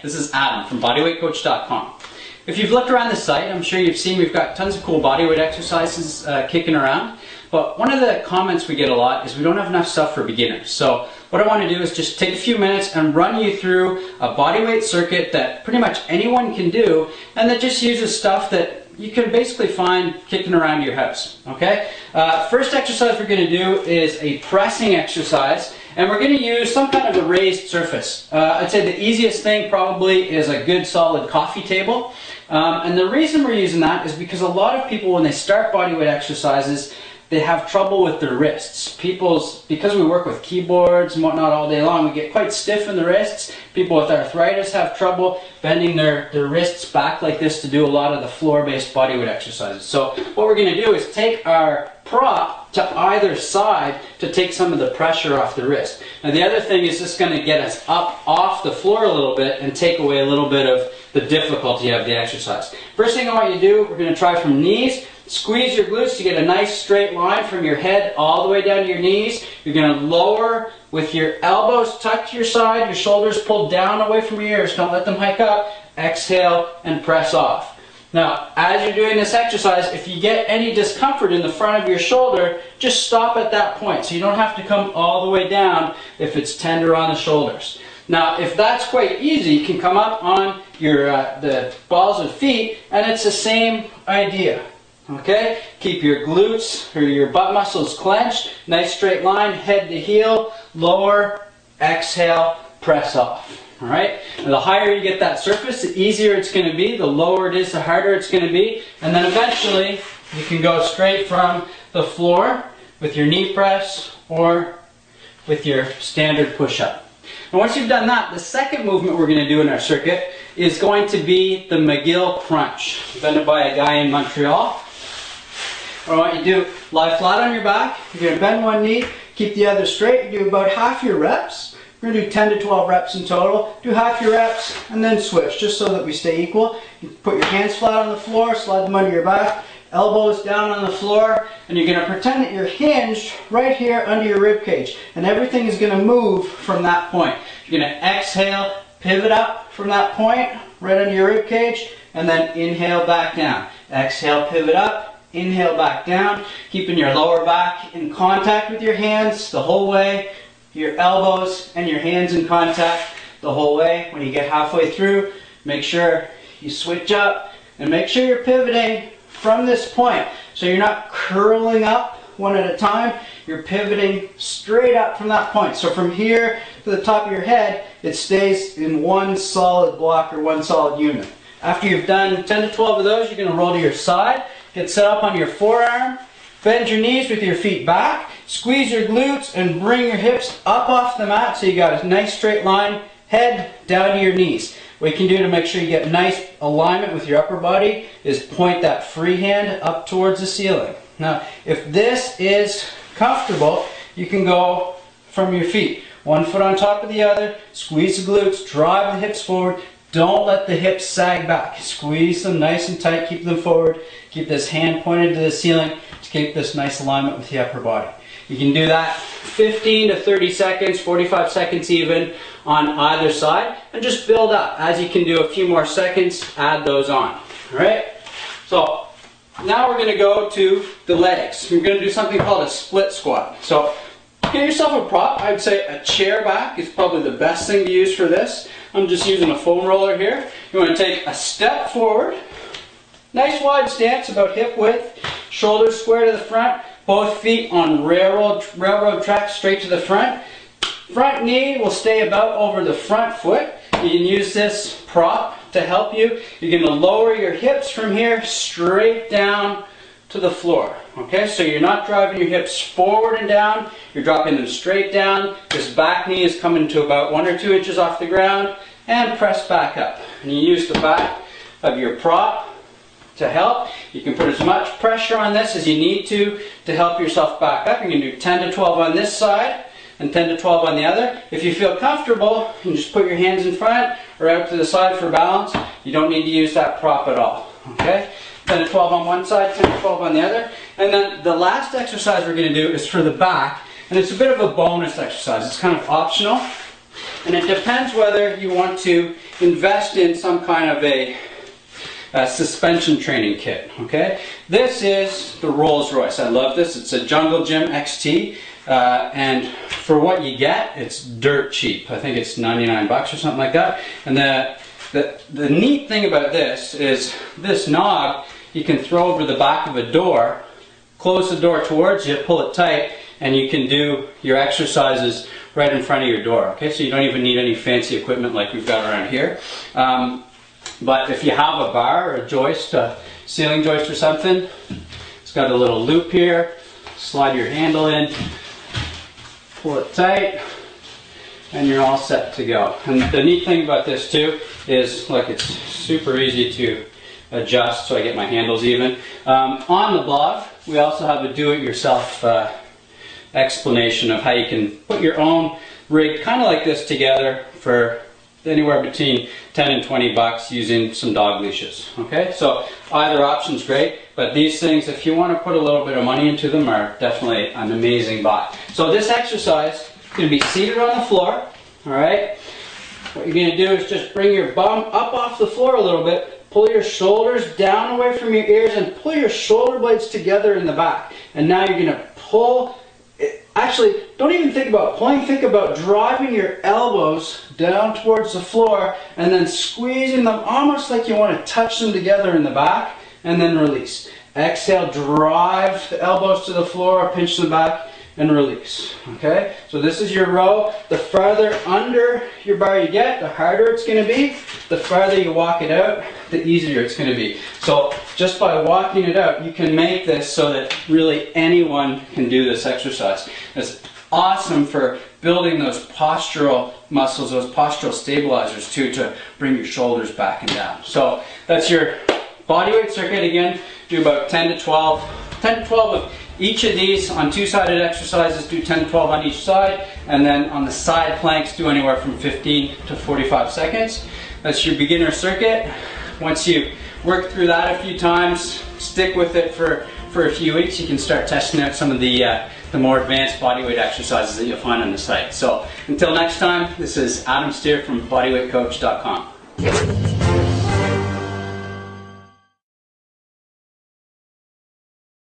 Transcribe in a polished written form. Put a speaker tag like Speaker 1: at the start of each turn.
Speaker 1: This is Adam from bodyweightcoach.com. If you've looked around the site, I'm sure you've seen we've got tons of cool bodyweight exercises kicking around. But one of the comments we get a lot is we don't have enough stuff for beginners. So what I want to do is just take a few minutes and run you through a bodyweight circuit that pretty much anyone can do, and that just uses stuff that you can basically find kicking around your house. Okay? First exercise we're going to do is a pressing exercise, and we're going to use some kind of a raised surface. I'd say the easiest thing probably is a good solid coffee table. And the reason we're using that is because a lot of people, when they start bodyweight exercises, they have trouble with their wrists. Because we work with keyboards and whatnot all day long, we get quite stiff in the wrists. People with arthritis have trouble bending their wrists back like this to do a lot of the floor-based bodyweight exercises. So what we're going to do is take our prop to either side to take some of the pressure off the wrist. Now the other thing is just going to get us up off the floor a little bit and take away a little bit of the difficulty of the exercise. First thing I want you to do, we're going to try from knees. Squeeze your glutes to get a nice straight line from your head all the way down to your knees. You're going to lower with your elbows tucked to your side, your shoulders pulled down away from your ears. Don't let them hike up. Exhale and press off. Now, as you're doing this exercise, if you get any discomfort in the front of your shoulder, just stop at that point. So you don't have to come all the way down if it's tender on the shoulders. Now, if that's quite easy, you can come up on your the balls of feet, and it's the same idea. Okay? Keep your glutes or your butt muscles clenched, nice straight line, head to heel, lower, exhale, press off. Alright? And the higher you get that surface, the easier it's going to be. The lower it is, the harder it's going to be. And then eventually, you can go straight from the floor with your knee press or with your standard push-up. And once you've done that, the second movement we're going to do in our circuit is going to be the McGill crunch, invented by a guy in Montreal. What I want you to do, lie flat on your back. You're going to bend one knee, keep the other straight. You do about half your reps. We're going to do 10 to 12 reps in total. Do half your reps and then switch, just so that we stay equal. You put your hands flat on the floor, slide them under your back, elbows down on the floor, and you're going to pretend that you're hinged right here under your rib cage. And everything is going to move from that point. You're going to exhale, pivot up from that point, right under your rib cage, and then inhale back down. Exhale, pivot up. Inhale back down, keeping your lower back in contact with your hands the whole way, your elbows and your hands in contact the whole way. When you get halfway through, make sure you switch up and make sure you're pivoting from this point. So you're not curling up one at a time, you're pivoting straight up from that point. So from here to the top of your head, it stays in one solid block or one solid unit. After you've done 10 to 12 of those, you're going to roll to your side. Get set up on your forearm, bend your knees with your feet back, squeeze your glutes and bring your hips up off the mat so you got a nice straight line, head down to your knees. What you can do to make sure you get nice alignment with your upper body is point that free hand up towards the ceiling. Now, if this is comfortable, you can go from your feet. One foot on top of the other, squeeze the glutes, drive the hips forward. Don't let the hips sag back. Squeeze them nice and tight, keep them forward. Keep this hand pointed to the ceiling to keep this nice alignment with the upper body. You can do that 15 to 30 seconds, 45 seconds even, on either side, and just build up. As you can do a few more seconds, add those on. Alright? So, now we're going to go to the legs. We're going to do something called a split squat. So, get yourself a prop. I would say a chair back is probably the best thing to use for this. I'm just using a foam roller here. You want to take a step forward. Nice wide stance, about hip width. Shoulders square to the front. Both feet on railroad tracks straight to the front. Front knee will stay about over the front foot. You can use this prop to help you. You're going to lower your hips from here straight down to the floor. Okay, so you're not driving your hips forward and down, you're dropping them straight down. This back knee is coming to about 1 or 2 inches off the ground, and press back up. And you use the back of your prop to help. You can put as much pressure on this as you need to help yourself back up. You can do 10 to 12 on this side and 10 to 12 on the other. If you feel comfortable, you can just put your hands in front or out to the side for balance. You don't need to use that prop at all. Okay? 10 to 12 on one side, 10 to 12 on the other. And then the last exercise we're going to do is for the back, and it's a bit of a bonus exercise. It's kind of optional, and it depends whether you want to invest in some kind of a suspension training kit. Okay, this is the Rolls Royce. I love this. It's a Jungle Gym XT, and for what you get, it's dirt cheap. I think it's 99 bucks or something like that. And the neat thing about this is this knob you can throw over the back of a door, close the door towards you, pull it tight, and you can do your exercises right in front of your door. Okay, so you don't even need any fancy equipment like we've got around here. But if you have a bar or a joist, a ceiling joist or something, it's got a little loop here. Slide your handle in, pull it tight, and you're all set to go. And the neat thing about this too is, look, it's super easy to adjust so I get my handles even. On the blog, we also have a do-it-yourself explanation of how you can put your own rig kind of like this together for anywhere between 10 and 20 bucks using some dog leashes. Okay, so either option's great, but these things, if you want to put a little bit of money into them, are definitely an amazing buy. So this exercise is going to be seated on the floor. All right, what you're going to do is just bring your bum up off the floor a little bit, pull your shoulders down away from your ears, and pull your shoulder blades together in the back. And now you're going to pull. Actually, don't even think about pulling, think about driving your elbows down towards the floor and then squeezing them almost like you want to touch them together in the back, and then release. Exhale, drive the elbows to the floor, pinch them back, and release. Okay, so this is your row. The farther under your bar you get, the harder it's going to be. The farther you walk it out, the easier it's going to be. So just by walking it out, you can make this so that really anyone can do this exercise. It's awesome for building those postural muscles, those postural stabilizers too, to bring your shoulders back and down. So that's your bodyweight circuit. Again, do about 10 to 12 of each of these on two-sided exercises. Do 10 to 12 on each side, and then on the side planks do anywhere from 15 to 45 seconds. That's your beginner circuit. Once you work through that a few times, stick with it for a few weeks, you can start testing out some of the more advanced bodyweight exercises that you'll find on the site. So until next time, this is Adam Steer from bodyweightcoach.com.